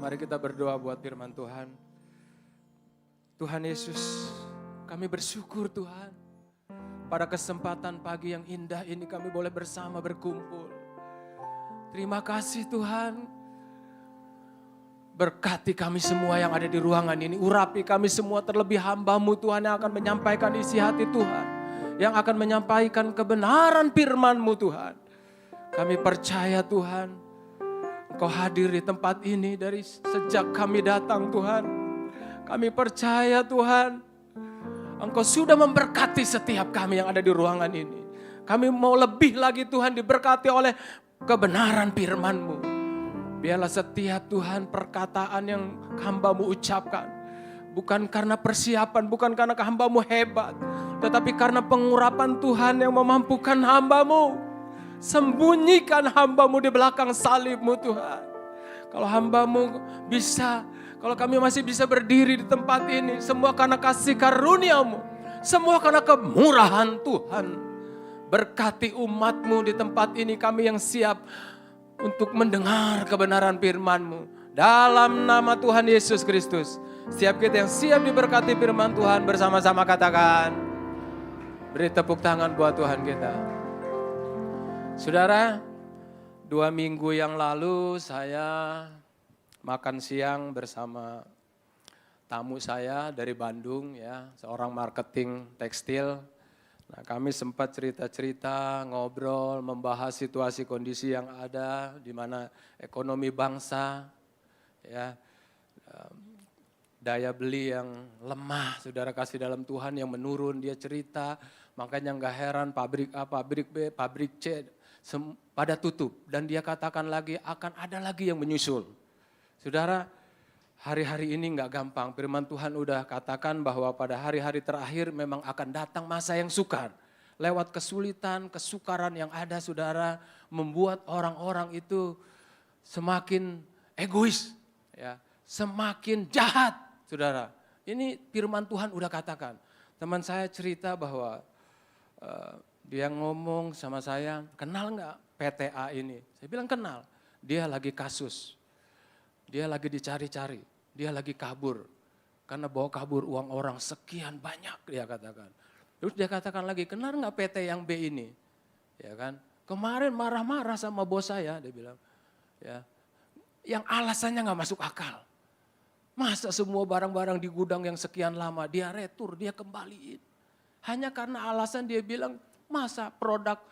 Mari kita berdoa buat firman Tuhan. Tuhan Yesus, kami bersyukur Tuhan. Pada kesempatan pagi yang indah ini kami boleh bersama berkumpul. Terima kasih Tuhan. Berkati kami semua yang ada di ruangan ini. Urapi kami semua, terlebih hamba-Mu Tuhan yang akan menyampaikan isi hati Tuhan. Yang akan menyampaikan kebenaran firman-Mu Tuhan. Kami percaya Tuhan, Engkau hadir di tempat ini dari sejak kami datang Tuhan. Kami percaya Tuhan, Engkau sudah memberkati setiap kami yang ada di ruangan ini. Kami mau lebih lagi Tuhan diberkati oleh kebenaran firman-Mu. Biarlah setiap Tuhan perkataan yang hamba-Mu ucapkan. Bukan karena persiapan, bukan karena hamba-Mu hebat. Tetapi karena pengurapan Tuhan yang memampukan hamba-Mu. Sembunyikan hamba-Mu di belakang salib-Mu Tuhan. Kalau hamba-Mu bisa, kalau kami masih bisa berdiri di tempat ini. Semua karena kasih karunia-Mu. Semua karena kemurahan Tuhan. Berkati umat-Mu di tempat ini, kami yang siap untuk mendengar kebenaran firman-Mu. Dalam nama Tuhan Yesus Kristus. Setiap kita yang siap diberkati firman Tuhan bersama-sama katakan. Beri tepuk tangan buat Tuhan kita. Saudara, 2 minggu yang lalu saya makan siang bersama tamu saya dari Bandung ya. Seorang marketing tekstil. Nah, kami sempat cerita-cerita, ngobrol, membahas situasi kondisi yang ada, di mana ekonomi bangsa, ya, daya beli yang lemah, saudara kasih dalam Tuhan yang menurun, dia cerita, makanya nggak heran pabrik A, pabrik B, pabrik C, pada tutup. Dan dia katakan lagi akan ada lagi yang menyusul. Saudara, hari-hari ini nggak gampang, firman Tuhan udah katakan bahwa pada hari-hari terakhir memang akan datang masa yang sukar. Lewat kesulitan, kesukaran yang ada saudara, membuat orang-orang itu semakin egois, ya, semakin jahat saudara. Ini firman Tuhan udah katakan. Teman saya cerita bahwa dia ngomong sama saya, kenal nggak PTA ini? Saya bilang kenal, dia lagi kasus. Dia lagi dicari-cari, dia lagi kabur. Karena bawa kabur uang orang sekian banyak dia katakan. Terus dia katakan lagi, kenal nggak PT yang B ini? Ya kan? Kemarin marah-marah sama bos saya, dia bilang. Ya, yang alasannya nggak masuk akal. Masa semua barang-barang di gudang yang sekian lama dia retur, dia kembaliin. Hanya karena alasan dia bilang, masa produk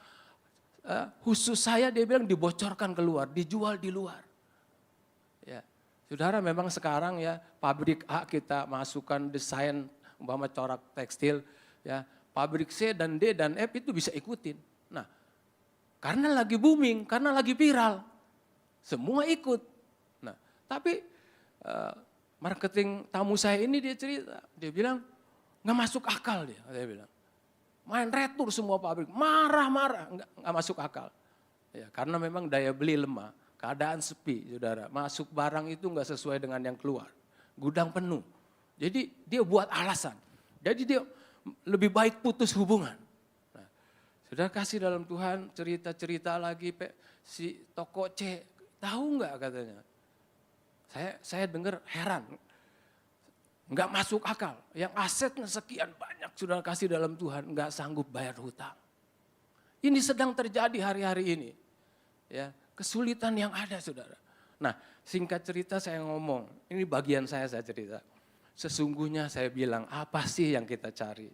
khusus saya dia bilang dibocorkan keluar, dijual di luar. Ya, saudara memang sekarang ya pabrik A kita masukkan desain umpama corak tekstil, ya pabrik C dan D dan F itu bisa ikutin. Nah, karena lagi booming, karena lagi viral, semua ikut. Nah, tapi marketing tamu saya ini dia cerita, dia bilang nggak masuk akal dia bilang. Main retur semua pabrik, marah-marah, nggak masuk akal. Ya, karena memang daya beli lemah. Keadaan sepi, saudara. Masuk barang itu nggak sesuai dengan yang keluar. Gudang penuh. Jadi dia buat alasan. Jadi dia lebih baik putus hubungan. Nah, saudara kasih dalam Tuhan cerita-cerita lagi. Si toko C, tahu nggak katanya. Saya dengar heran. Nggak masuk akal. Yang asetnya sekian banyak saudara kasih dalam Tuhan. Nggak sanggup bayar hutang. Ini sedang terjadi hari-hari ini. Ya. Kesulitan yang ada saudara. Nah singkat cerita saya ngomong, ini bagian saya cerita. Sesungguhnya saya bilang apa sih yang kita cari.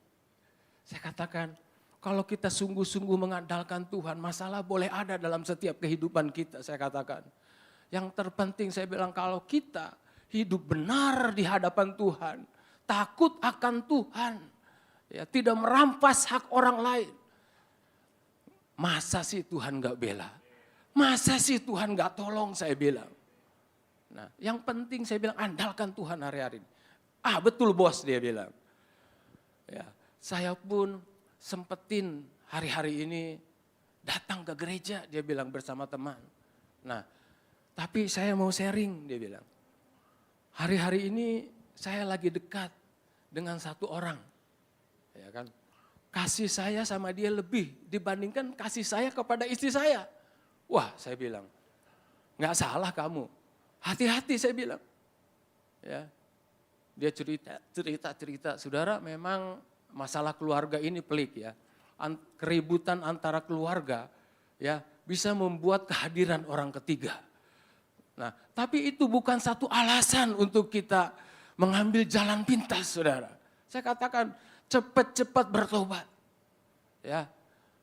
Saya katakan kalau kita sungguh-sungguh mengandalkan Tuhan, masalah boleh ada dalam setiap kehidupan kita saya katakan. Yang terpenting saya bilang kalau kita hidup benar di hadapan Tuhan, takut akan Tuhan, ya, tidak merampas hak orang lain. Masa sih Tuhan gak bela? Masa sih Tuhan gak tolong saya bilang. Nah yang penting saya bilang andalkan Tuhan hari-hari ini. Ah betul bos dia bilang. Ya, saya pun sempetin hari-hari ini datang ke gereja dia bilang bersama teman. Nah tapi saya mau sharing dia bilang. Hari-hari ini saya lagi dekat dengan satu orang. Ya kan? Kasih saya sama dia lebih dibandingkan kasih saya kepada istri saya. Wah saya bilang, gak salah kamu. Hati-hati saya bilang. Ya, dia cerita. Saudara, memang masalah keluarga ini pelik ya. Keributan antara keluarga ya bisa membuat kehadiran orang ketiga. Nah, tapi itu bukan satu alasan untuk kita mengambil jalan pintas, saudara. Saya katakan cepat-cepat bertobat. Ya,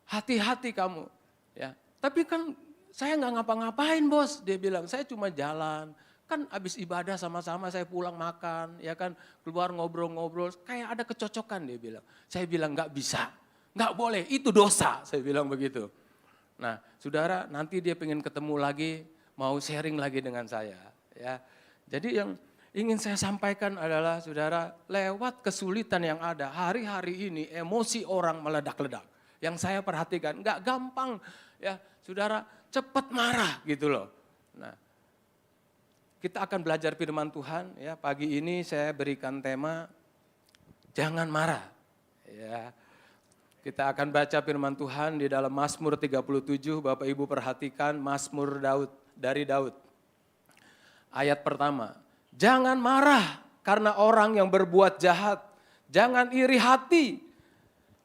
hati-hati kamu. Ya, tapi kan saya nggak ngapa-ngapain bos, dia bilang. Saya cuma jalan. Kan habis ibadah sama-sama saya pulang makan, ya kan keluar ngobrol-ngobrol. Kayak ada kecocokan dia bilang. Saya bilang nggak bisa, nggak boleh, itu dosa. Saya bilang begitu. Nah, saudara, nanti dia pengen ketemu lagi, mau sharing lagi dengan saya. Ya, jadi yang ingin saya sampaikan adalah saudara, lewat kesulitan yang ada hari-hari ini emosi orang meledak-ledak. Yang saya perhatikan nggak gampang ya saudara cepat marah gitu loh. Nah, kita akan belajar firman Tuhan ya, pagi ini saya berikan tema jangan marah. Ya. Kita akan baca firman Tuhan di dalam Mazmur 37, Bapak Ibu perhatikan Mazmur Daud dari Daud. Ayat pertama, jangan marah karena orang yang berbuat jahat, jangan iri hati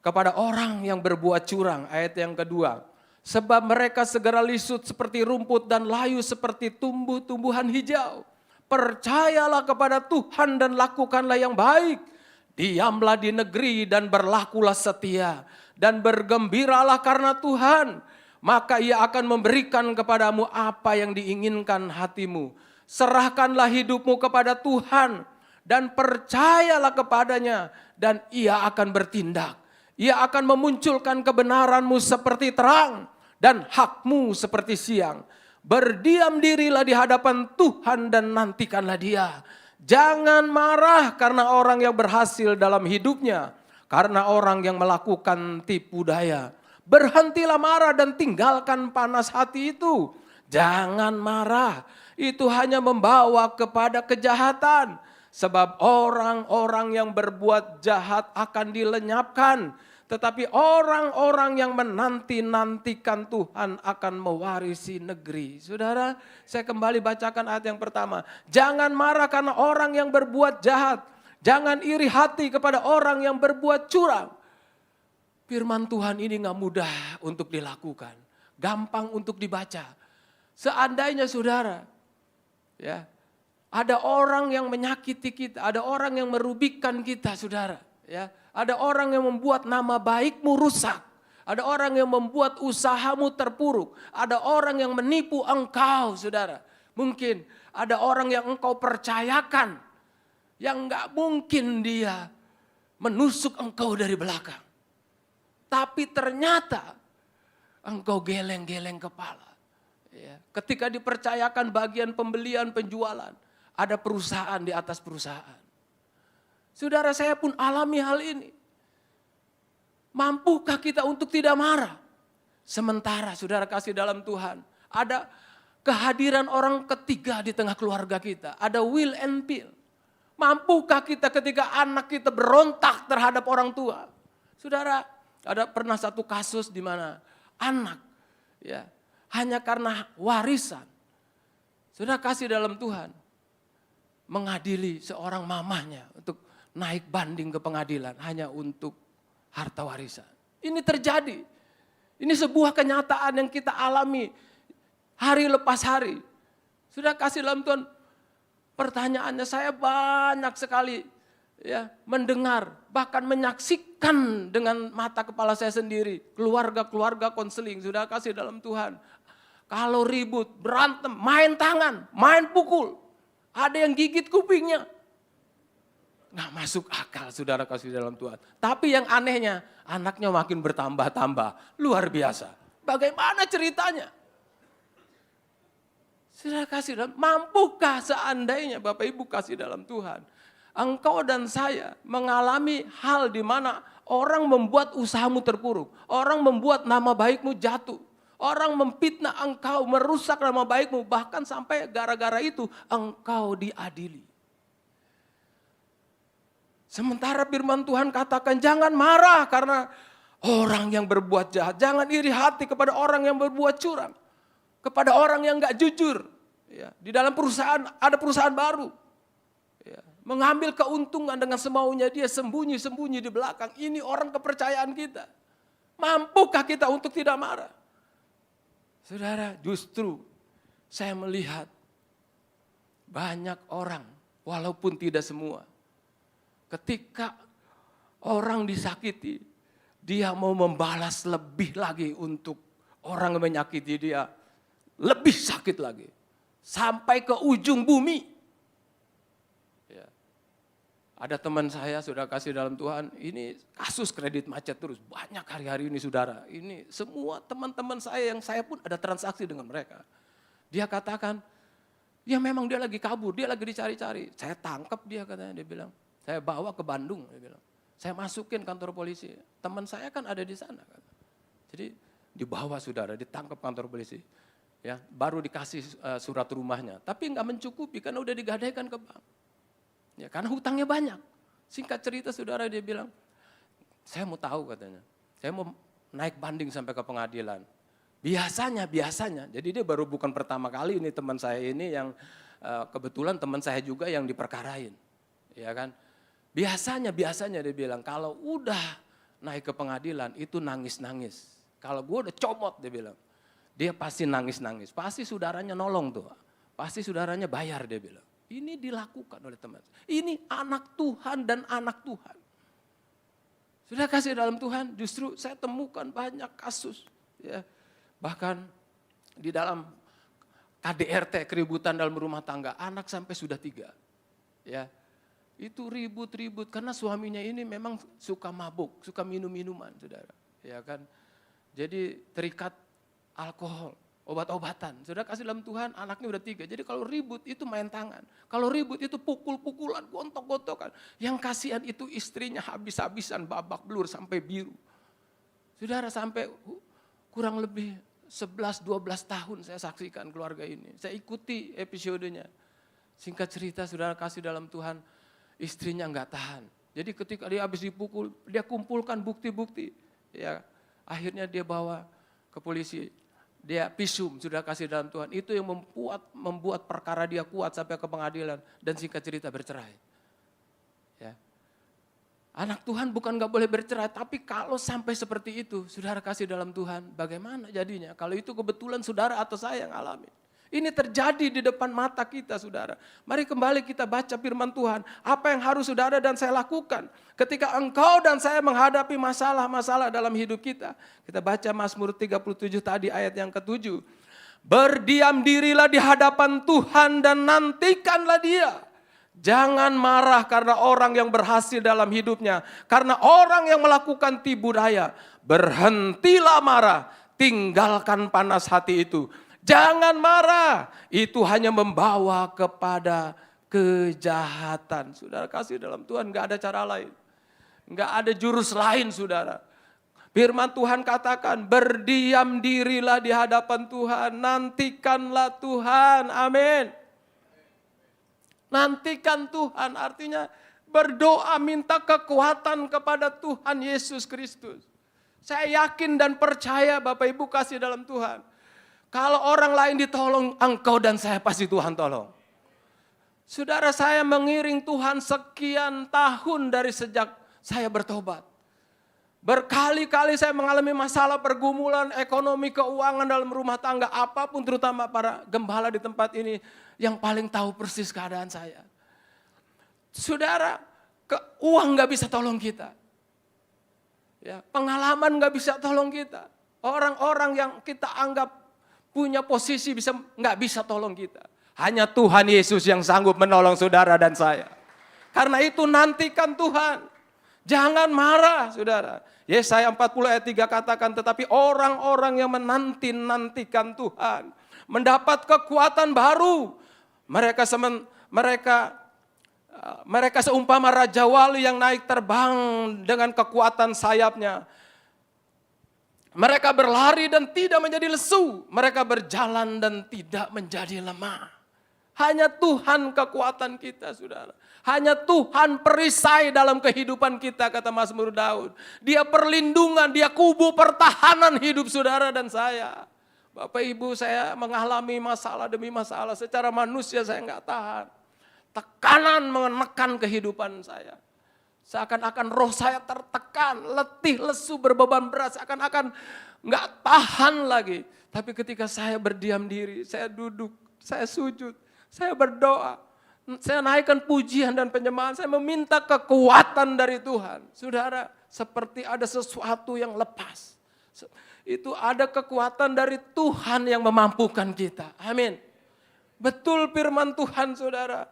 kepada orang yang berbuat curang. Ayat yang kedua, sebab mereka segera lisut seperti rumput dan layu seperti tumbuh-tumbuhan hijau. Percayalah kepada Tuhan dan lakukanlah yang baik. Diamlah di negeri dan berlakulah setia. Dan bergembiralah karena Tuhan. Maka ia akan memberikan kepadamu apa yang diinginkan hatimu. Serahkanlah hidupmu kepada Tuhan. Dan percayalah kepadanya. Dan ia akan bertindak. Ia akan memunculkan kebenaranmu seperti terang dan hakmu seperti siang. Berdiam dirilah di hadapan Tuhan dan nantikanlah Dia. Jangan marah karena orang yang berhasil dalam hidupnya, karena orang yang melakukan tipu daya. Berhentilah marah dan tinggalkan panas hati itu. Jangan marah, itu hanya membawa kepada kejahatan. Sebab orang-orang yang berbuat jahat akan dilenyapkan. Tetapi orang-orang yang menanti-nantikan Tuhan akan mewarisi negeri. Saudara, saya kembali bacakan ayat yang pertama. Jangan marah karena orang yang berbuat jahat. Jangan iri hati kepada orang yang berbuat curang. Firman Tuhan ini gak mudah untuk dilakukan. Gampang untuk dibaca. Seandainya saudara, ya, ada orang yang menyakiti kita, ada orang yang merugikan kita, saudara. Ya, ada orang yang membuat nama baikmu rusak. Ada orang yang membuat usahamu terpuruk. Ada orang yang menipu engkau, saudara. Mungkin ada orang yang engkau percayakan, yang gak mungkin dia menusuk engkau dari belakang. Tapi ternyata engkau geleng-geleng kepala. Ya, ketika dipercayakan bagian pembelian penjualan, ada perusahaan di atas perusahaan. Saudara, saya pun alami hal ini. Mampukah kita untuk tidak marah? Sementara saudara kasih dalam Tuhan, ada kehadiran orang ketiga di tengah keluarga kita. Ada will and pill. Mampukah kita ketika anak kita berontak terhadap orang tua? Saudara, ada pernah satu kasus di mana anak ya hanya karena warisan. Saudara kasih dalam Tuhan, mengadili seorang mamahnya untuk naik banding ke pengadilan hanya untuk harta warisan. Ini terjadi. Ini sebuah kenyataan yang kita alami hari lepas hari. Sudah kasih dalam Tuhan, pertanyaannya saya banyak sekali ya mendengar, bahkan menyaksikan dengan mata kepala saya sendiri. Keluarga-keluarga konseling, sudah kasih dalam Tuhan. Kalau ribut, berantem, main tangan, main pukul. Ada yang gigit kupingnya. Nggak masuk akal, saudara kasih dalam Tuhan. Tapi yang anehnya, anaknya makin bertambah-tambah. Luar biasa. Bagaimana ceritanya? Saudara kasih dalam, mampukah seandainya Bapak Ibu kasih dalam Tuhan? Engkau dan saya mengalami hal di mana orang membuat usahamu terpuruk. Orang membuat nama baikmu jatuh. Orang memfitnah engkau, merusak nama baikmu. Bahkan sampai gara-gara itu engkau diadili. Sementara firman Tuhan katakan jangan marah karena orang yang berbuat jahat. Jangan iri hati kepada orang yang berbuat curang. Kepada orang yang gak jujur. Ya, di dalam perusahaan ada perusahaan baru. Ya, mengambil keuntungan dengan semaunya dia, sembunyi-sembunyi di belakang. Ini orang kepercayaan kita. Mampukah kita untuk tidak marah? Saudara, justru saya melihat banyak orang, walaupun tidak semua, ketika orang disakiti, dia mau membalas lebih lagi untuk orang yang menyakiti dia. Lebih sakit lagi. Sampai ke ujung bumi. Ya. Ada teman saya sudah kasih dalam Tuhan, ini kasus kredit macet terus. Banyak hari-hari ini saudara. Ini semua teman-teman saya yang saya pun ada transaksi dengan mereka. Dia katakan, ya memang dia lagi kabur, dia lagi dicari-cari. Saya tangkap dia katanya, dia bilang. Saya bawa ke Bandung, dia bilang. Saya masukin kantor polisi. Teman saya kan ada di sana. Kan. Jadi dibawa saudara, ditangkap kantor polisi. Ya, baru dikasih surat rumahnya, tapi nggak mencukupi karena udah digadaikan ke bank. Ya, karena hutangnya banyak. Singkat cerita saudara dia bilang, saya mau tahu katanya, saya mau naik banding sampai ke pengadilan. Biasanya, jadi dia baru bukan pertama kali ini teman saya ini yang kebetulan teman saya juga yang diperkarain, ya kan. Biasanya dia bilang kalau udah naik ke pengadilan itu nangis-nangis. Kalau gue udah comot dia bilang. Dia pasti nangis-nangis, pasti saudaranya nolong tuh, pasti saudaranya bayar dia bilang. Ini dilakukan oleh teman. Ini anak Tuhan dan anak Tuhan. Sudah kasih dalam Tuhan, justru saya temukan banyak kasus. Ya. Bahkan di dalam KDRT, keributan dalam rumah tangga, anak sampai sudah 3. Ya. Itu ribut-ribut karena suaminya ini memang suka mabuk, suka minum-minuman saudara. Ya kan? Jadi terikat alkohol, obat-obatan. Sudah kasih dalam Tuhan, anaknya udah 3. Jadi kalau ribut itu main tangan. Kalau ribut itu pukul-pukulan, gontok-gontokan. Yang kasihan itu istrinya habis-habisan babak belur sampai biru. Saudara sampai kurang lebih 11-12 tahun saya saksikan keluarga ini. Saya ikuti episodenya. Singkat cerita saudara kasih dalam Tuhan, istrinya nggak tahan. Jadi ketika dia habis dipukul, dia kumpulkan bukti-bukti. Ya, akhirnya dia bawa ke polisi. Dia visum sudah kasih dalam Tuhan. Itu yang membuat perkara dia kuat sampai ke pengadilan. Dan singkat cerita bercerai. Ya. Anak Tuhan bukan gak boleh bercerai. Tapi kalau sampai seperti itu, saudara kasih dalam Tuhan. Bagaimana jadinya? Kalau itu kebetulan saudara atau saya yang alami. Ini terjadi di depan mata kita saudara. Mari kembali kita baca firman Tuhan. Apa yang harus saudara dan saya lakukan. Ketika engkau dan saya menghadapi masalah-masalah dalam hidup kita. Kita baca Mazmur 37 tadi ayat yang ke-7. Berdiam dirilah di hadapan Tuhan dan nantikanlah dia. Jangan marah karena orang yang berhasil dalam hidupnya. Karena orang yang melakukan tipu daya. Berhentilah marah. Tinggalkan panas hati itu. Jangan marah, itu hanya membawa kepada kejahatan. Saudara kasih dalam Tuhan, gak ada cara lain. Gak ada jurus lain saudara. Firman Tuhan katakan, berdiam dirilah di hadapan Tuhan, nantikanlah Tuhan, amin. Nantikan Tuhan, artinya berdoa minta kekuatan kepada Tuhan Yesus Kristus. Saya yakin dan percaya Bapak Ibu kasih dalam Tuhan. Kalau orang lain ditolong, engkau dan saya pasti Tuhan tolong. Saudara saya mengiring Tuhan sekian tahun dari sejak saya bertobat. Berkali-kali saya mengalami masalah pergumulan, ekonomi, keuangan dalam rumah tangga, apapun terutama para gembala di tempat ini yang paling tahu persis keadaan saya. Saudara, uang gak bisa tolong kita. Ya, pengalaman gak bisa tolong kita. Orang-orang yang kita anggap punya posisi nggak bisa tolong kita. Hanya Tuhan Yesus yang sanggup menolong saudara dan saya. Karena itu nantikan Tuhan. Jangan marah saudara. Yesaya 40 ayat 3 katakan, tetapi orang-orang yang menantikan Tuhan mendapat kekuatan baru. Mereka seumpama Raja Wali yang naik terbang dengan kekuatan sayapnya. Mereka berlari dan tidak menjadi lesu. Mereka berjalan dan tidak menjadi lemah. Hanya Tuhan kekuatan kita saudara. Hanya Tuhan perisai dalam kehidupan kita kata Mazmur Daud. Dia perlindungan, dia kubu pertahanan hidup saudara dan saya. Bapak Ibu saya mengalami masalah demi masalah. Secara manusia saya nggak tahan. tekanan menekan kehidupan saya. Seakan-akan roh saya tertekan, letih, lesu, berbeban berat, seakan-akan nggak tahan lagi. Tapi ketika saya berdiam diri, saya duduk, saya sujud, saya berdoa, saya naikkan pujian dan penyembahan, saya meminta kekuatan dari Tuhan. Saudara, seperti ada sesuatu yang lepas. Itu ada kekuatan dari Tuhan yang memampukan kita. Amin. Betul firman Tuhan, saudara.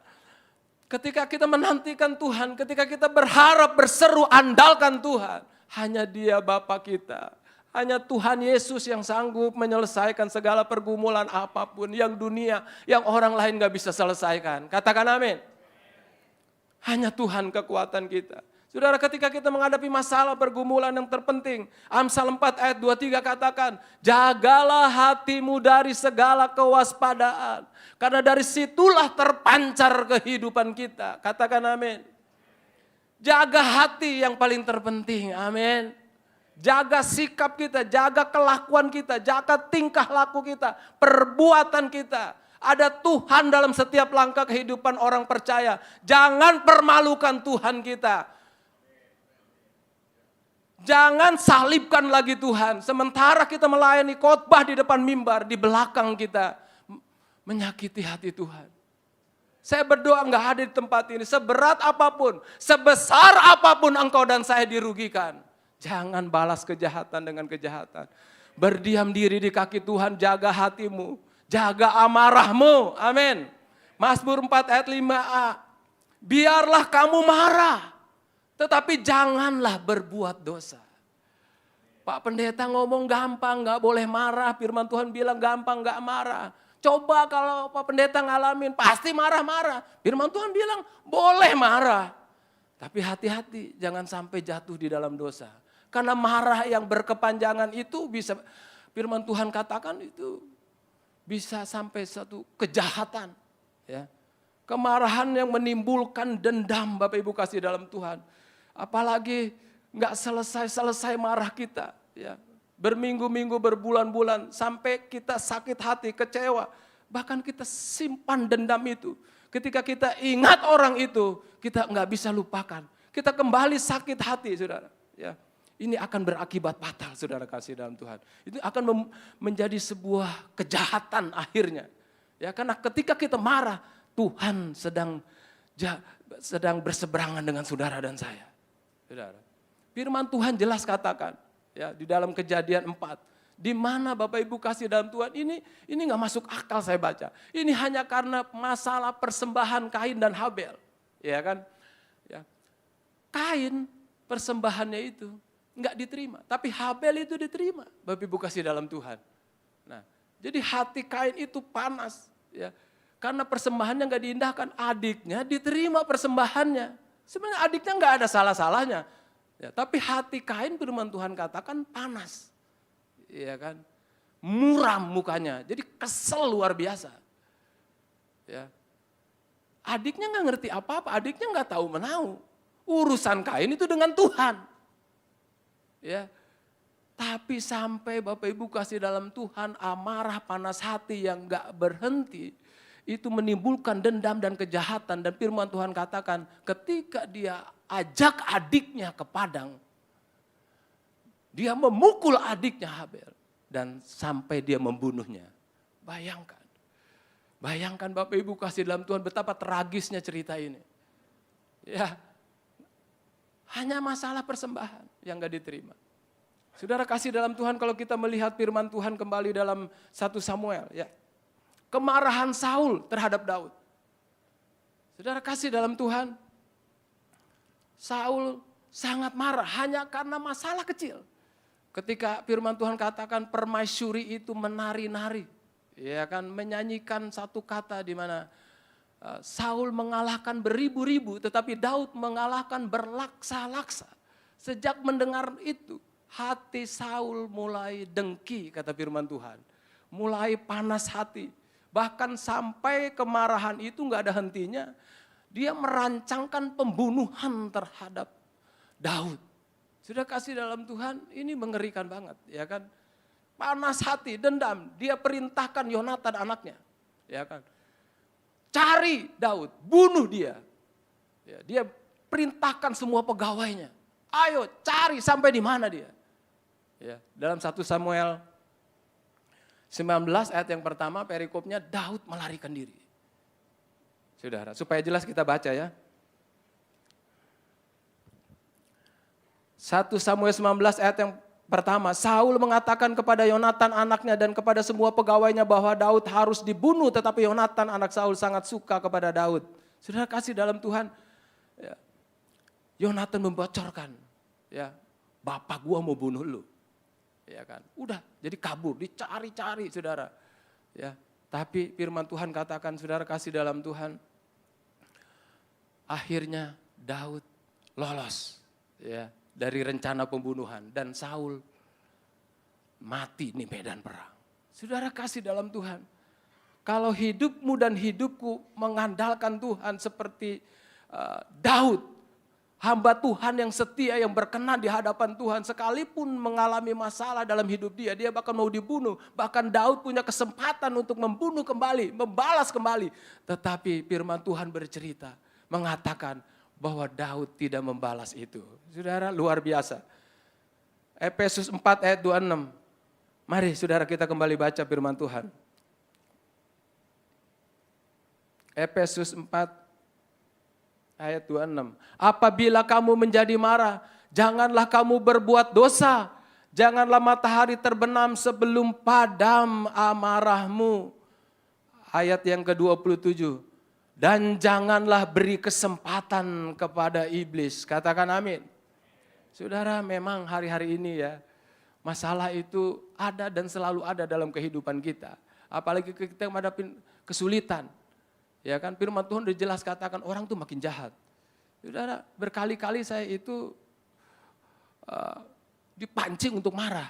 Ketika kita menantikan Tuhan, ketika kita berharap, berseru, andalkan Tuhan. Hanya Dia Bapa kita. Hanya Tuhan Yesus yang sanggup menyelesaikan segala pergumulan apapun yang dunia, yang orang lain gak bisa selesaikan. Katakan amin. Hanya Tuhan kekuatan kita. Saudara, ketika kita menghadapi masalah pergumulan yang terpenting, Amsal 4 ayat 23 katakan, jagalah hatimu dari segala kewaspadaan. Karena dari situlah terpancar kehidupan kita. Katakan amin. Jaga hati yang paling terpenting, amin. Jaga sikap kita, jaga kelakuan kita, jaga tingkah laku kita, perbuatan kita. Ada Tuhan dalam setiap langkah kehidupan orang percaya. Jangan permalukan Tuhan kita. Jangan salibkan lagi Tuhan. Sementara kita melayani khotbah di depan mimbar, di belakang kita menyakiti hati Tuhan. Saya berdoa enggak ada di tempat ini. Seberat apapun, sebesar apapun engkau dan saya dirugikan. Jangan balas kejahatan dengan kejahatan. Berdiam diri di kaki Tuhan, jaga hatimu. Jaga amarahmu, amin. Mazmur 4 ayat 5a. Biarlah kamu marah, tetapi janganlah berbuat dosa. Pak Pendeta ngomong gampang, gak boleh marah. Firman Tuhan bilang gampang, gak marah. Coba kalau Pak Pendeta ngalamin, pasti marah-marah. Firman Tuhan bilang boleh marah. Tapi hati-hati, jangan sampai jatuh di dalam dosa. Karena marah yang berkepanjangan itu bisa, firman Tuhan katakan itu bisa sampai satu kejahatan. Ya. Kemarahan yang menimbulkan dendam, Bapak Ibu kasih dalam Tuhan. Apalagi nggak selesai marah kita, ya. Berminggu-minggu, berbulan-bulan, sampai kita sakit hati, kecewa. Bahkan kita simpan dendam itu. Ketika kita ingat orang itu, kita nggak bisa lupakan. Kita kembali sakit hati, saudara. Ya. Ini akan berakibat fatal, saudara kasih dalam Tuhan. Itu akan menjadi sebuah kejahatan akhirnya. Ya, karena ketika kita marah, Tuhan sedang berseberangan dengan saudara dan saya. Saudara. Firman Tuhan jelas katakan, ya, di dalam Kejadian 4, di mana Bapak Ibu kasih dalam Tuhan, ini nggak masuk akal saya baca. Ini hanya karena masalah persembahan Kain dan Habel, ya kan? Ya. Kain persembahannya itu nggak diterima, tapi Habel itu diterima. Bapak Ibu kasih dalam Tuhan. Nah, jadi hati Kain itu panas, ya, karena persembahannya nggak diindahkan. Adiknya diterima persembahannya. Sebenarnya adiknya nggak ada salah-salahnya. Ya, tapi hati Kain firman Tuhan katakan panas. Ya kan? Muram mukanya. Jadi kesel luar biasa. Ya. Adiknya nggak ngerti apa-apa, adiknya nggak tahu menau. Urusan Kain itu dengan Tuhan. Ya. Tapi sampai Bapak Ibu kasih dalam Tuhan, amarah panas hati yang nggak berhenti. Itu menimbulkan dendam dan kejahatan. Dan firman Tuhan katakan ketika dia ajak adiknya ke padang, dia memukul adiknya Habel dan sampai dia membunuhnya. Bayangkan. Bayangkan Bapak Ibu kasih dalam Tuhan betapa tragisnya cerita ini. Ya. Hanya masalah persembahan yang gak diterima. Saudara kasih dalam Tuhan, kalau kita melihat firman Tuhan kembali dalam 1 Samuel, ya. Kemarahan Saul terhadap Daud. Saudara kasih dalam Tuhan, Saul sangat marah hanya karena masalah kecil. Ketika firman Tuhan katakan permaisuri itu menari-nari, ya kan, menyanyikan satu kata di mana Saul mengalahkan beribu-ribu, tetapi Daud mengalahkan berlaksa-laksa. Sejak mendengar itu, hati Saul mulai dengki, kata firman Tuhan. Mulai panas hati. Bahkan sampai kemarahan itu nggak ada hentinya. Dia merancangkan pembunuhan terhadap Daud. Sudah kasih dalam Tuhan, ini mengerikan banget, ya kan? Panas hati, dendam. Dia perintahkan Yonatan anaknya, ya kan? cari Daud, bunuh dia. Ya, dia perintahkan semua pegawainya, ayo cari sampai di mana dia. Ya, dalam 1 Samuel 19 ayat yang pertama perikopnya Daud melarikan diri. Saudara, supaya jelas kita baca ya. 1 Samuel 19 ayat yang pertama, Saul mengatakan kepada Yonatan anaknya dan kepada semua pegawainya bahwa Daud harus dibunuh, tetapi Yonatan anak Saul sangat suka kepada Daud. Saudara kasih dalam Tuhan, ya, Yonatan membocorkan, ya, bapak gua mau bunuh lu, ya kan? Udah, jadi kabur, dicari-cari, saudara. Ya, tapi firman Tuhan katakan, saudara kasih dalam Tuhan, akhirnya Daud lolos, ya, dari rencana pembunuhan dan Saul mati di medan perang. Saudara kasih dalam Tuhan, kalau hidupmu dan hidupku mengandalkan Tuhan seperti Daud, hamba Tuhan yang setia, yang berkenan di hadapan Tuhan, sekalipun mengalami masalah dalam hidup dia bahkan mau dibunuh, bahkan Daud punya kesempatan untuk membunuh kembali, membalas kembali. Tetapi firman Tuhan bercerita, mengatakan bahwa Daud tidak membalas itu. Saudara, luar biasa. Efesus 4 ayat 26. Mari saudara kita kembali baca firman Tuhan. Efesus 4 ayat 26. Apabila kamu menjadi marah, janganlah kamu berbuat dosa. Janganlah matahari terbenam sebelum padam amarahmu. Ayat yang ke-27. Dan janganlah beri kesempatan kepada iblis. Katakan amin. Saudara, memang hari-hari ini ya, masalah itu ada dan selalu ada dalam kehidupan kita. Apalagi kita menghadapi kesulitan. Ya kan, firman Tuhan udah jelas katakan orang tuh makin jahat. Saudara, berkali-kali saya itu dipancing untuk marah.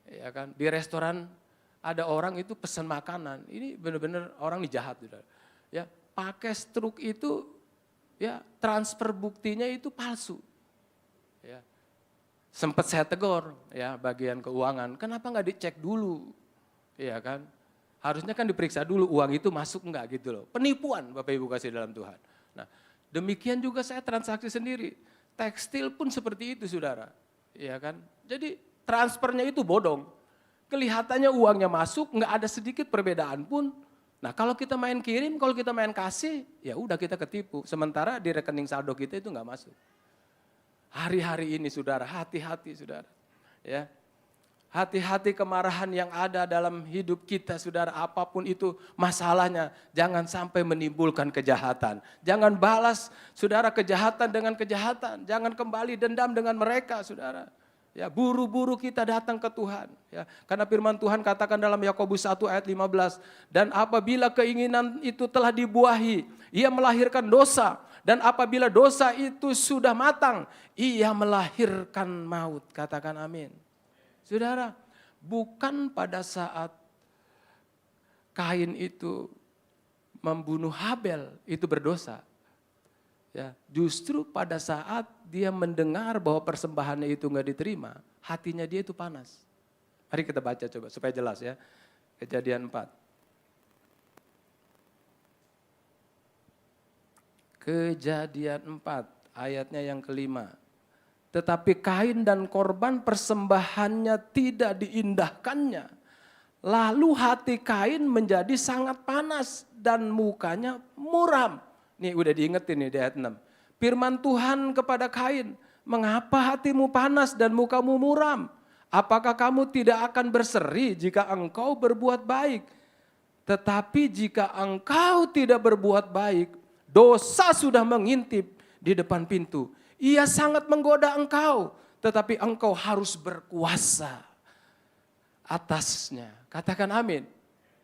Ya kan, di restoran ada orang itu pesan makanan. Ini benar-benar orang ini jahat, saudara. Ya, pakai struk itu, ya transfer buktinya itu palsu. Ya, sempat saya tegur, ya bagian keuangan, kenapa nggak dicek dulu, ya kan? Harusnya kan diperiksa dulu uang itu masuk enggak gitu loh. Penipuan Bapak Ibu kasih dalam Tuhan. Nah, demikian juga saya transaksi sendiri. Tekstil pun seperti itu, saudara, ya kan? Jadi transfernya itu bodong. Kelihatannya uangnya masuk, nggak ada sedikit perbedaan pun. Nah, kalau kita main kirim, kalau kita main kasih, ya udah kita ketipu. Sementara di rekening saldo kita itu nggak masuk. Hari-hari ini, saudara, hati-hati, saudara. Ya, hati-hati kemarahan yang ada dalam hidup kita, saudara. Apapun itu masalahnya, jangan sampai menimbulkan kejahatan. Jangan balas, saudara, kejahatan dengan kejahatan. Jangan kembali dendam dengan mereka, saudara. Ya, buru-buru kita datang ke Tuhan. Ya, karena firman Tuhan katakan dalam Yakobus 1 ayat 15. Dan apabila keinginan itu telah dibuahi, ia melahirkan dosa. Dan apabila dosa itu sudah matang, ia melahirkan maut. Katakan amin. Saudara, bukan pada saat Kain itu membunuh Habel itu berdosa. Ya, justru pada saat dia mendengar bahwa persembahannya itu enggak diterima, hatinya dia itu panas. Mari kita baca coba supaya jelas ya. Kejadian 4. Kejadian 4 ayatnya yang kelima. Tetapi Kain dan korban persembahannya tidak diindahkannya. Lalu hati Kain menjadi sangat panas dan mukanya muram. Nih udah diingetin nih di ayat 6. Firman Tuhan kepada Kain, mengapa hatimu panas dan mukamu muram? Apakah kamu tidak akan berseri jika engkau berbuat baik? Tetapi jika engkau tidak berbuat baik, dosa sudah mengintip di depan pintu. Ia sangat menggoda engkau, tetapi engkau harus berkuasa atasnya. Katakan amin.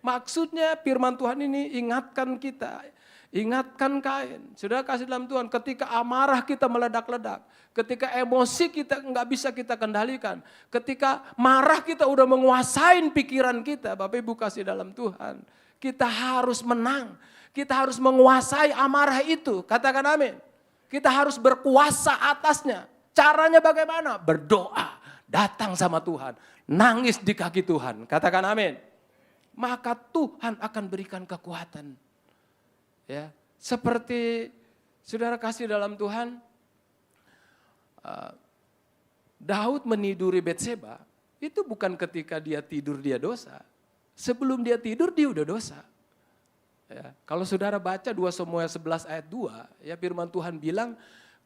Maksudnya firman Tuhan ini ingatkan kita. Ingatkan Kain, sudah kasih dalam Tuhan, ketika amarah kita meledak-ledak, ketika emosi kita nggak bisa kita kendalikan, ketika marah kita udah menguasai pikiran kita, Bapak Ibu kasih dalam Tuhan, kita harus menang, kita harus menguasai amarah itu, katakan amin. Kita harus berkuasa atasnya. Caranya bagaimana? Berdoa, datang sama Tuhan, nangis di kaki Tuhan, katakan amin. Maka Tuhan akan berikan kekuatan. Ya, seperti saudara kasih dalam Tuhan, Daud meniduri Betseba, itu bukan ketika dia tidur dia dosa. Sebelum dia tidur dia udah dosa. Ya, kalau saudara baca 2 Samuel 11 ayat 2, ya firman Tuhan bilang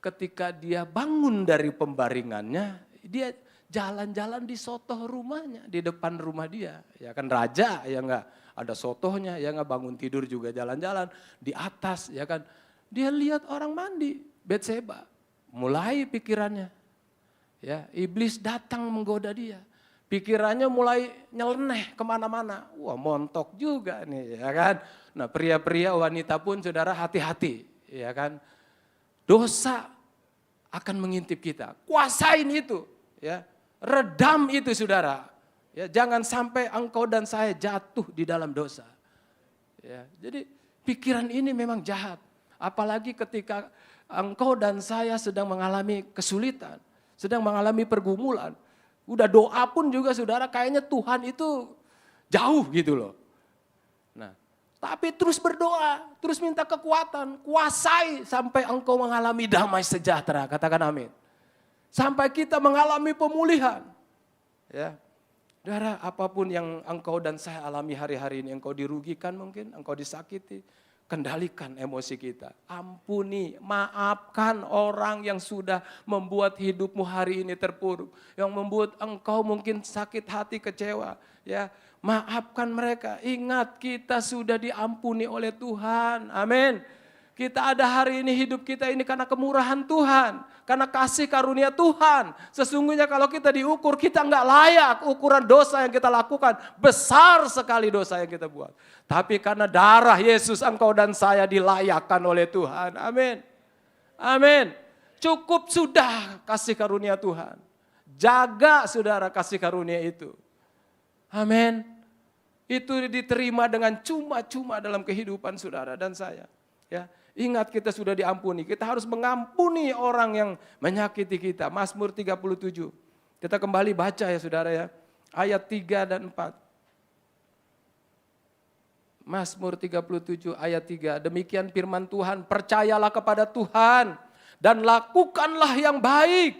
ketika dia bangun dari pembaringannya, dia jalan-jalan di sotoh rumahnya, di depan rumah dia. Ya kan raja, ya enggak ada sotohnya, ya enggak bangun tidur juga jalan-jalan di atas, ya kan. Dia lihat orang mandi, Betseba. Mulai pikirannya, ya iblis datang menggoda dia. Pikirannya mulai nyeleneh kemana-mana. Wah montok juga nih, ya kan. Nah pria-pria wanita pun saudara hati-hati, ya kan. Dosa akan mengintip kita. Kuasain itu, ya. Redam itu saudara. Ya, jangan sampai engkau dan saya jatuh di dalam dosa. Ya, jadi pikiran ini memang jahat. Apalagi ketika engkau dan saya sedang mengalami kesulitan, sedang mengalami pergumulan. Udah doa pun juga saudara kayaknya Tuhan itu jauh gitu loh. Nah, tapi terus berdoa, terus minta kekuatan, kuasai sampai engkau mengalami damai sejahtera, katakan amin. Sampai kita mengalami pemulihan. Ya. Saudara, apapun yang engkau dan saya alami hari-hari ini, engkau dirugikan mungkin, engkau disakiti, kendalikan emosi kita. Ampuni, maafkan orang yang sudah membuat hidupmu hari ini terpuruk, yang membuat engkau mungkin sakit hati, kecewa, ya. Maafkan mereka. Ingat kita sudah diampuni oleh Tuhan. Amin. Kita ada hari ini, hidup kita ini karena kemurahan Tuhan. Karena kasih karunia Tuhan. Sesungguhnya kalau kita diukur, kita nggak layak ukuran dosa yang kita lakukan. Besar sekali dosa yang kita buat. Tapi karena darah Yesus engkau dan saya dilayakkan oleh Tuhan. Amin. Amin. Cukup sudah kasih karunia Tuhan. Jaga saudara kasih karunia itu. Amin. Itu diterima dengan cuma-cuma dalam kehidupan saudara dan saya. Ya, ingat kita sudah diampuni. Kita harus mengampuni orang yang menyakiti kita. Mazmur 37. Kita kembali baca ya saudara ya. Ayat 3 dan 4. Mazmur 37 ayat 3. Demikian firman Tuhan, percayalah kepada Tuhan dan lakukanlah yang baik.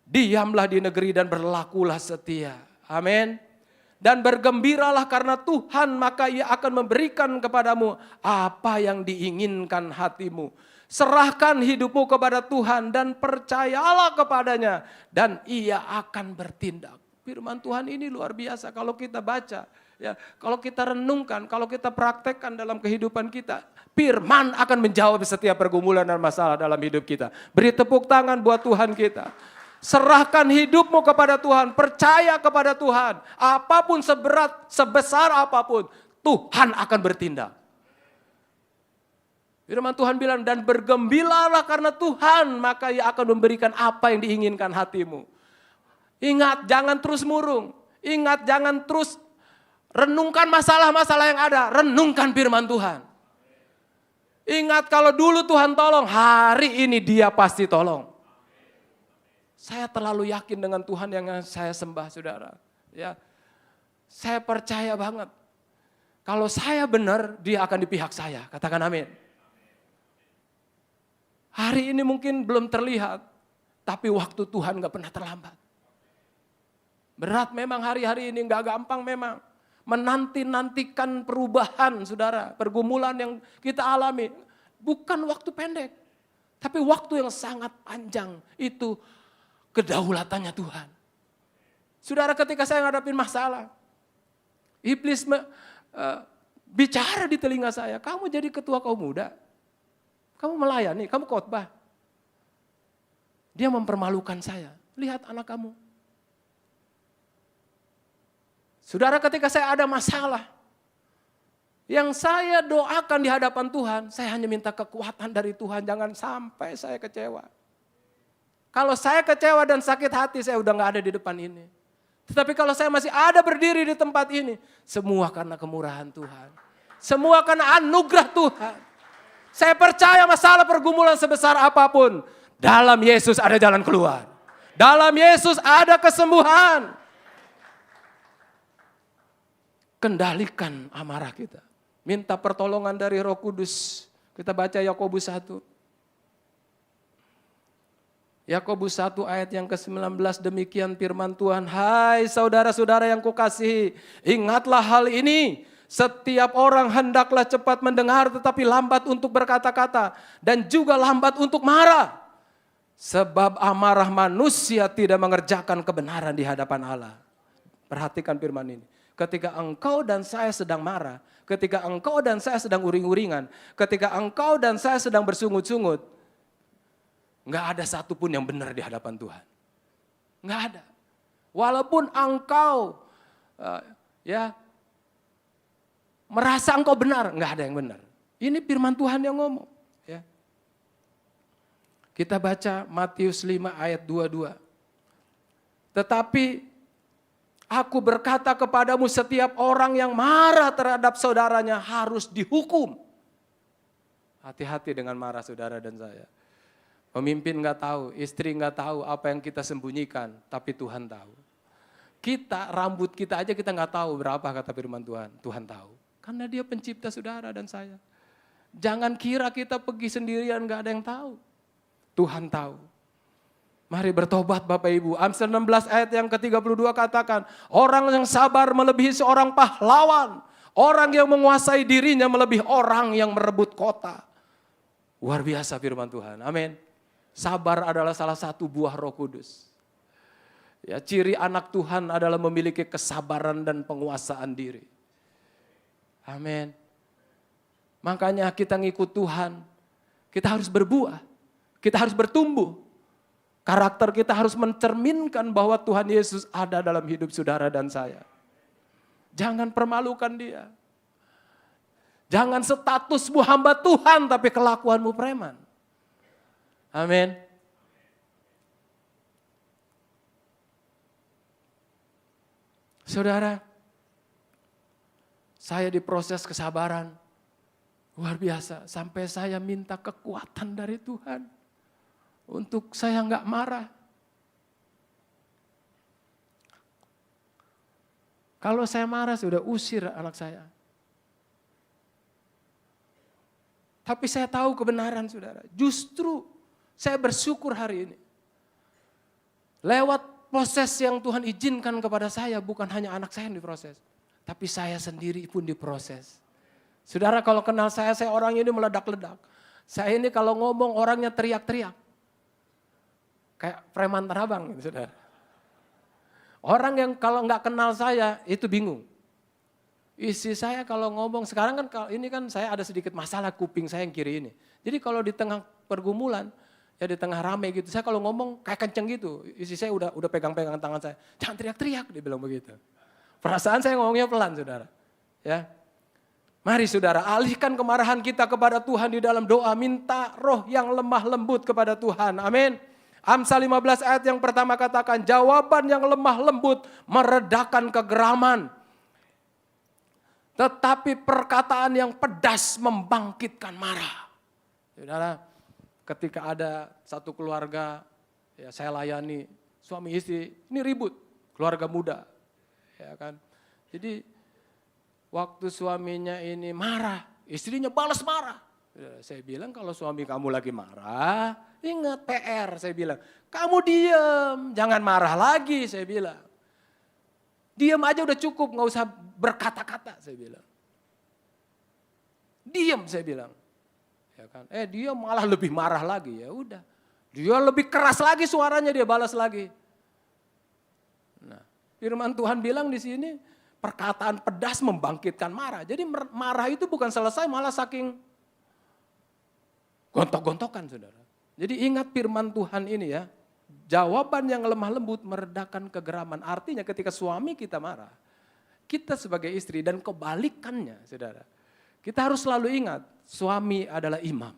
Diamlah di negeri dan berlakulah setia. Amin. Dan bergembiralah karena Tuhan, maka Ia akan memberikan kepadamu apa yang diinginkan hatimu. Serahkan hidupmu kepada Tuhan dan percayalah kepadanya dan Ia akan bertindak. Firman Tuhan ini luar biasa kalau kita baca, ya, kalau kita renungkan, kalau kita praktekkan dalam kehidupan kita. Firman akan menjawab setiap pergumulan dan masalah dalam hidup kita. Beri tepuk tangan buat Tuhan kita. Serahkan hidupmu kepada Tuhan, percaya kepada Tuhan. Apapun seberat, sebesar apapun, Tuhan akan bertindak. Firman Tuhan bilang, dan bergembiralah karena Tuhan, maka Ia akan memberikan apa yang diinginkan hatimu. Ingat, jangan terus murung. Ingat, jangan terus renungkan masalah-masalah yang ada. Renungkan firman Tuhan. Ingat, kalau dulu Tuhan tolong, hari ini Dia pasti tolong. Saya terlalu yakin dengan Tuhan yang saya sembah, saudara. Ya, saya percaya banget. Kalau saya benar, Dia akan di pihak saya. Katakan amin. Hari ini mungkin belum terlihat, tapi waktu Tuhan gak pernah terlambat. Berat memang hari-hari ini, gak gampang memang. Menanti-nantikan perubahan, saudara. Pergumulan yang kita alami. Bukan waktu pendek, tapi waktu yang sangat panjang. Itu kedaulatannya Tuhan. Saudara, ketika saya ngadapin masalah, iblis bicara di telinga saya, kamu jadi ketua kaum muda, kamu melayani, kamu khotbah. Dia mempermalukan saya, lihat anak kamu. Saudara, ketika saya ada masalah, yang saya doakan di hadapan Tuhan, saya hanya minta kekuatan dari Tuhan, jangan sampai saya kecewa. Kalau saya kecewa dan sakit hati, saya udah gak ada di depan ini. Tetapi kalau saya masih ada berdiri di tempat ini, semua karena kemurahan Tuhan. Semua karena anugerah Tuhan. Saya percaya masalah pergumulan sebesar apapun, dalam Yesus ada jalan keluar. Dalam Yesus ada kesembuhan. Kendalikan amarah kita. Minta pertolongan dari Roh Kudus. Kita baca Yakobus 1. Yakobus 1 ayat yang ke-19, demikian firman Tuhan. Hai saudara-saudara yang kukasihi, ingatlah hal ini. Setiap orang hendaklah cepat mendengar tetapi lambat untuk berkata-kata. Dan juga lambat untuk marah. Sebab amarah manusia tidak mengerjakan kebenaran di hadapan Allah. Perhatikan firman ini. Ketika engkau dan saya sedang marah, ketika engkau dan saya sedang uring-uringan, ketika engkau dan saya sedang bersungut-sungut, nggak ada satupun yang benar di hadapan Tuhan. Nggak ada. Walaupun engkau merasa engkau benar, nggak ada yang benar. Ini firman Tuhan yang ngomong. Ya. Kita baca Matius 5 ayat 22. Tetapi aku berkata kepadamu, setiap orang yang marah terhadap saudaranya harus dihukum. Hati-hati dengan marah saudara dan saya. Pemimpin nggak tahu, istri nggak tahu apa yang kita sembunyikan, tapi Tuhan tahu. Kita, rambut kita aja kita nggak tahu berapa kata firman Tuhan. Tuhan tahu, karena Dia pencipta saudara dan saya. Jangan kira kita pergi sendirian nggak ada yang tahu. Tuhan tahu. Mari bertobat Bapak Ibu. Amsal 16 ayat yang ke-32 katakan, orang yang sabar melebihi seorang pahlawan. Orang yang menguasai dirinya melebihi orang yang merebut kota. Luar biasa firman Tuhan. Amin. Sabar adalah salah satu buah Roh Kudus. Ya, ciri anak Tuhan adalah memiliki kesabaran dan penguasaan diri. Amin. Makanya kita ngikut Tuhan, kita harus berbuah, kita harus bertumbuh. Karakter kita harus mencerminkan bahwa Tuhan Yesus ada dalam hidup saudara dan saya. Jangan permalukan Dia. Jangan statusmu hamba Tuhan tapi kelakuanmu preman. Amin. Saudara, saya diproses kesabaran. Luar biasa, sampai saya minta kekuatan dari Tuhan. Untuk saya enggak marah. Kalau saya marah sudah usir anak saya. Tapi saya tahu kebenaran saudara. Justru saya bersyukur hari ini. Lewat proses yang Tuhan izinkan kepada saya, bukan hanya anak saya yang diproses. Tapi saya sendiri pun diproses. Saudara kalau kenal saya orang ini meledak-ledak. Saya ini kalau ngomong orangnya teriak-teriak. Kayak preman Tanah Abang gitu saudara. Orang yang kalau nggak kenal saya itu bingung. Isi saya kalau ngomong, sekarang kan ini kan saya ada sedikit masalah kuping saya yang kiri ini. Jadi kalau di tengah pergumulan, ya di tengah rame gitu, saya kalau ngomong kayak kenceng gitu. Isi saya udah pegang-pegang tangan saya. Jangan teriak-teriak, dia bilang begitu. Perasaan saya ngomongnya pelan saudara. Ya. Mari saudara, alihkan kemarahan kita kepada Tuhan di dalam doa. Minta roh yang lemah lembut kepada Tuhan. Amin. Amsal 15 ayat yang pertama katakan, jawaban yang lemah lembut meredakan kegeraman. Tetapi perkataan yang pedas membangkitkan marah. Saudara, ketika ada satu keluarga, ya saya layani suami istri, ini ribut, keluarga muda. Ya kan? Jadi waktu suaminya ini marah, istrinya balas marah. Ya, saya bilang kalau suami kamu lagi marah, ingat PR, saya bilang. Kamu diam, jangan marah lagi, saya bilang. Diam aja udah cukup, gak usah berkata-kata, saya bilang. Diam, saya bilang. Ya kan? Dia malah lebih marah lagi, ya udah. Dia lebih keras lagi suaranya, dia balas lagi. Nah, firman Tuhan bilang di sini, perkataan pedas membangkitkan marah. Jadi marah itu bukan selesai, malah saking gontok-gontokan saudara. Jadi ingat firman Tuhan ini ya. Jawaban yang lemah lembut meredakan kegeraman. Artinya ketika suami kita marah, kita sebagai istri dan kebalikannya saudara. Kita harus selalu ingat, suami adalah imam.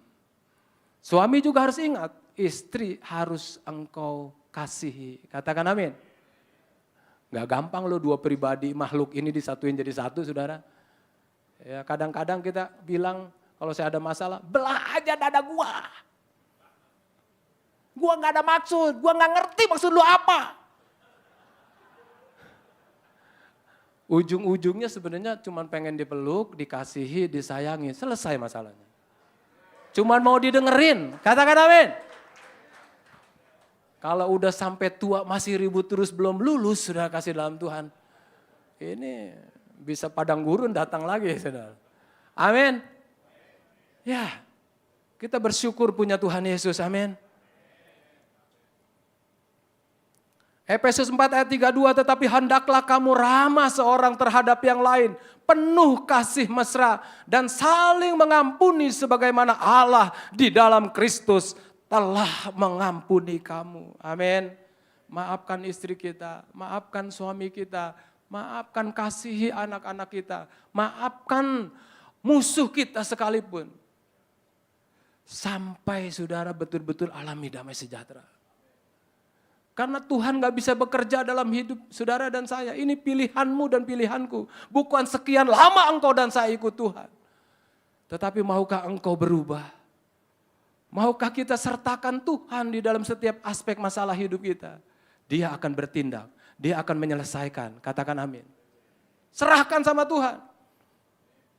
Suami juga harus ingat, istri harus engkau kasihi. Katakan amin. Gak gampang loh dua pribadi makhluk ini disatuin jadi satu saudara. Ya, kadang-kadang kita bilang, kalau saya ada masalah, belah aja dada gua. Gua gak ada maksud, gua gak ngerti maksud lu apa. Ujung-ujungnya sebenarnya cuma pengen dipeluk, dikasihi, disayangi, selesai masalahnya. Cuman mau didengerin. Katakan amin. Kalau udah sampai tua masih ribut terus belum lulus, sudah kasih dalam Tuhan. Ini bisa padang gurun datang lagi, saudara. Amin. Ya, kita bersyukur punya Tuhan Yesus, amin. Efesus 4 ayat 32, tetapi hendaklah kamu ramah seorang terhadap yang lain, penuh kasih mesra dan saling mengampuni sebagaimana Allah di dalam Kristus telah mengampuni kamu. Amin. Maafkan istri kita, maafkan suami kita, maafkan kasihi anak-anak kita, maafkan musuh kita sekalipun. Sampai saudara betul-betul alami damai sejahtera. Karena Tuhan gak bisa bekerja dalam hidup saudara dan saya. Ini pilihanmu dan pilihanku. Bukan sekian lama engkau dan saya ikut Tuhan. Tetapi maukah engkau berubah? Maukah kita sertakan Tuhan di dalam setiap aspek masalah hidup kita? Dia akan bertindak. Dia akan menyelesaikan. Katakan amin. Serahkan sama Tuhan.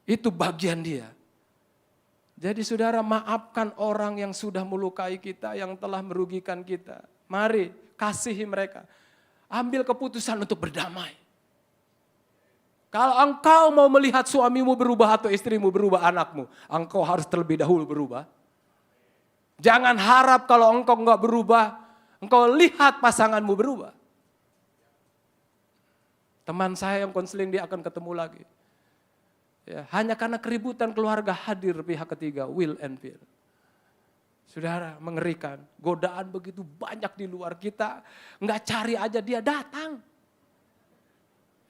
Itu bagian dia. Jadi saudara, maafkan orang yang sudah melukai kita, yang telah merugikan kita. Mari kasihi mereka. Ambil keputusan untuk berdamai. Kalau engkau mau melihat suamimu berubah atau istrimu berubah, anakmu, engkau harus terlebih dahulu berubah. Jangan harap kalau engkau enggak berubah, engkau lihat pasanganmu berubah. Teman saya yang konseling dia akan ketemu lagi. Ya, hanya karena keributan keluarga hadir pihak ketiga, will and fear. Saudara, mengerikan. Godaan begitu banyak di luar kita, enggak cari aja dia datang.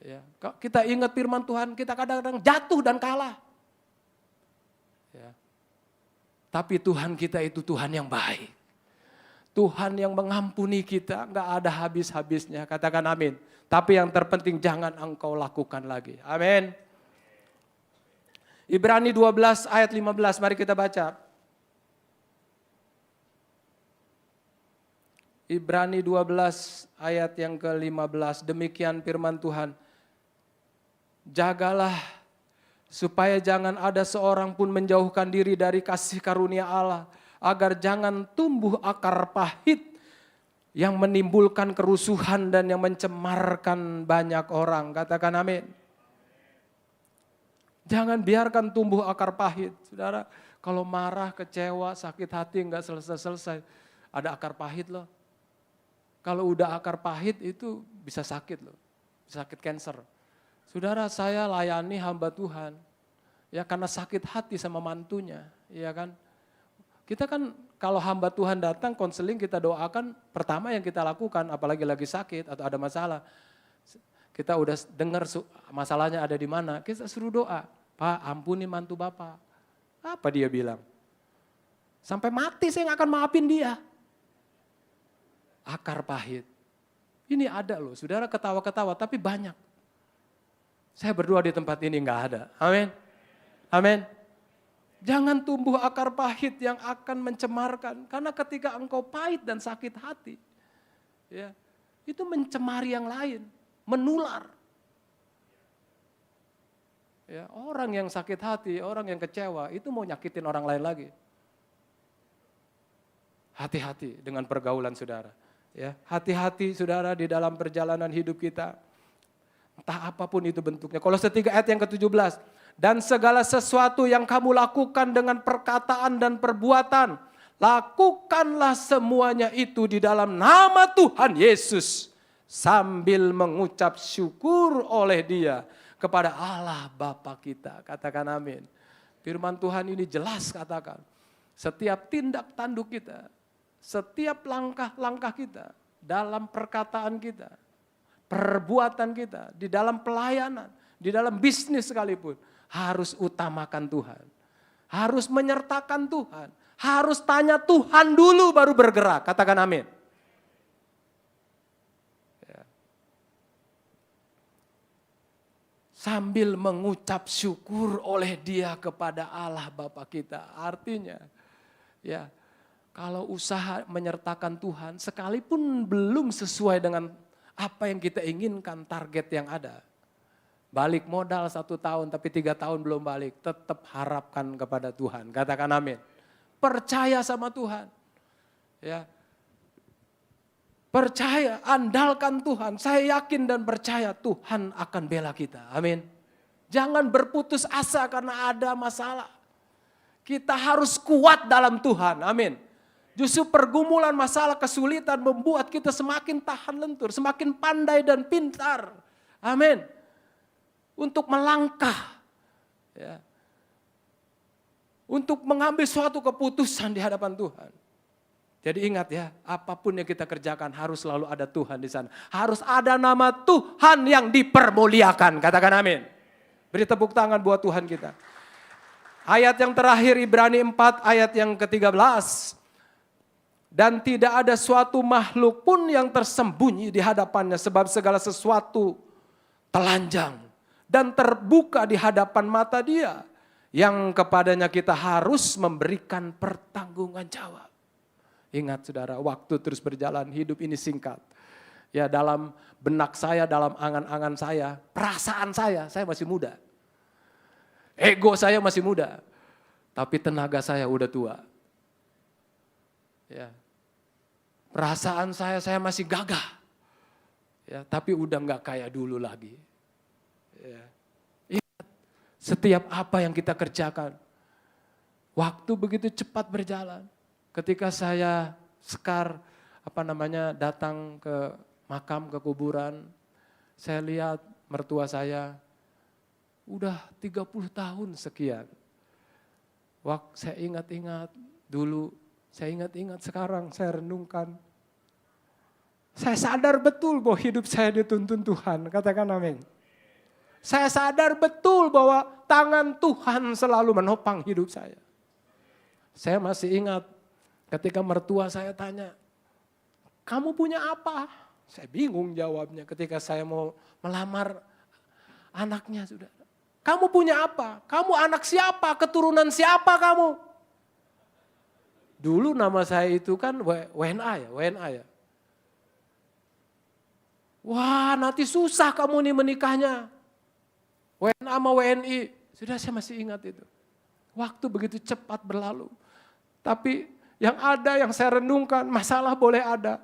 Ya, kita ingat firman Tuhan, kita kadang-kadang jatuh dan kalah. Ya. Tapi Tuhan kita itu Tuhan yang baik. Tuhan yang mengampuni kita, enggak ada habis-habisnya. Katakan amin. Tapi yang terpenting jangan engkau lakukan lagi. Amin. Ibrani 12 ayat 15, mari kita baca. Ibrani 12 ayat yang ke-15, demikian firman Tuhan. Jagalah supaya jangan ada seorang pun menjauhkan diri dari kasih karunia Allah, agar jangan tumbuh akar pahit yang menimbulkan kerusuhan dan yang mencemarkan banyak orang. Katakan amin. Jangan biarkan tumbuh akar pahit. Saudara, kalau marah, kecewa, sakit hati enggak selesai-selesai, ada akar pahit loh. Kalau udah akar pahit itu bisa sakit loh, bisa sakit kanker. Saudara, saya layani hamba Tuhan, ya karena sakit hati sama mantunya, ya kan. Kita kan kalau hamba Tuhan datang konseling kita doakan, pertama yang kita lakukan, apalagi lagi sakit atau ada masalah, kita udah dengar masalahnya ada di mana, kita suruh doa, Pak ampuni mantu Bapak. Apa dia bilang? Sampai mati saya nggak akan maafin dia. Akar pahit. Ini ada loh, saudara ketawa-ketawa tapi banyak. Saya berdoa di tempat ini nggak ada. Amin. Amin. Jangan tumbuh akar pahit yang akan mencemarkan. Karena ketika engkau pahit dan sakit hati, ya, itu mencemari yang lain, menular. Ya, orang yang sakit hati, orang yang kecewa, itu mau nyakitin orang lain lagi. Hati-hati dengan pergaulan saudara. Ya, hati-hati saudara di dalam perjalanan hidup kita. Entah apapun itu bentuknya. Kolose 3 ayat yang ke-17. Dan segala sesuatu yang kamu lakukan dengan perkataan dan perbuatan, lakukanlah semuanya itu di dalam nama Tuhan Yesus. Sambil mengucap syukur oleh Dia kepada Allah Bapa kita. Katakan amin. Firman Tuhan ini jelas katakan. Setiap tindak tanduk kita, setiap langkah-langkah kita, dalam perkataan kita, perbuatan kita, di dalam pelayanan, di dalam bisnis sekalipun, harus utamakan Tuhan. Harus menyertakan Tuhan. Harus tanya Tuhan dulu baru bergerak. Katakan amin. Ya. Sambil mengucap syukur oleh Dia kepada Allah Bapa kita. Artinya, ya, kalau usaha menyertakan Tuhan, sekalipun belum sesuai dengan apa yang kita inginkan, target yang ada. Balik modal 1 tahun, tapi 3 tahun belum balik, tetap harapkan kepada Tuhan. Katakan amin. Percaya sama Tuhan. Ya. Percaya, andalkan Tuhan. Saya yakin dan percaya Tuhan akan bela kita. Amin. Jangan berputus asa karena ada masalah. Kita harus kuat dalam Tuhan. Amin. Justru pergumulan, masalah, kesulitan membuat kita semakin tahan lentur, semakin pandai dan pintar. Amin. Untuk melangkah. Ya. Untuk mengambil suatu keputusan di hadapan Tuhan. Jadi ingat ya, apapun yang kita kerjakan harus selalu ada Tuhan di sana. Harus ada nama Tuhan yang dipermuliakan. Katakan amin. Beri tepuk tangan buat Tuhan kita. Ayat yang terakhir Ibrani 4 ayat yang ke-13. Dan tidak ada suatu makhluk pun yang tersembunyi di hadapannya. Sebab segala sesuatu telanjang dan terbuka di hadapan mata Dia. Yang kepadanya kita harus memberikan pertanggungan jawab. Ingat saudara, waktu terus berjalan, hidup ini singkat. Ya dalam benak saya, dalam angan-angan saya, perasaan saya masih muda. Ego saya masih muda. Tapi tenaga saya udah tua. Ya. Perasaan saya masih gagah. Ya, tapi udah gak kayak dulu lagi. Ya. Ingat, setiap apa yang kita kerjakan, waktu begitu cepat berjalan. Ketika saya datang ke makam, ke kuburan, saya lihat mertua saya udah 30 tahun sekian. Waktu saya ingat-ingat dulu, saya ingat-ingat sekarang, saya renungkan. Saya sadar betul bahwa hidup saya dituntun Tuhan, katakan amin. Saya sadar betul bahwa tangan Tuhan selalu menopang hidup saya. Saya masih ingat ketika mertua saya tanya, kamu punya apa? Saya bingung jawabnya ketika saya mau melamar anaknya. Sudah. Kamu punya apa? Kamu anak siapa? Keturunan siapa kamu? Dulu nama saya itu kan WNA ya. Wah nanti susah kamu nih menikahnya. WNA sama WNI. Sudah saya masih ingat itu. Waktu begitu cepat berlalu. Tapi yang ada yang saya renungkan, masalah boleh ada.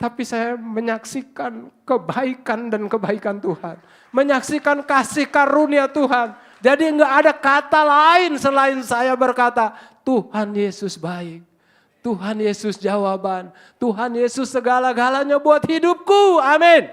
Tapi saya menyaksikan kebaikan dan kebaikan Tuhan. Menyaksikan kasih karunia Tuhan. Jadi enggak ada kata lain selain saya berkata, Tuhan Yesus baik. Tuhan Yesus jawaban. Tuhan Yesus segala-galanya buat hidupku. Amin.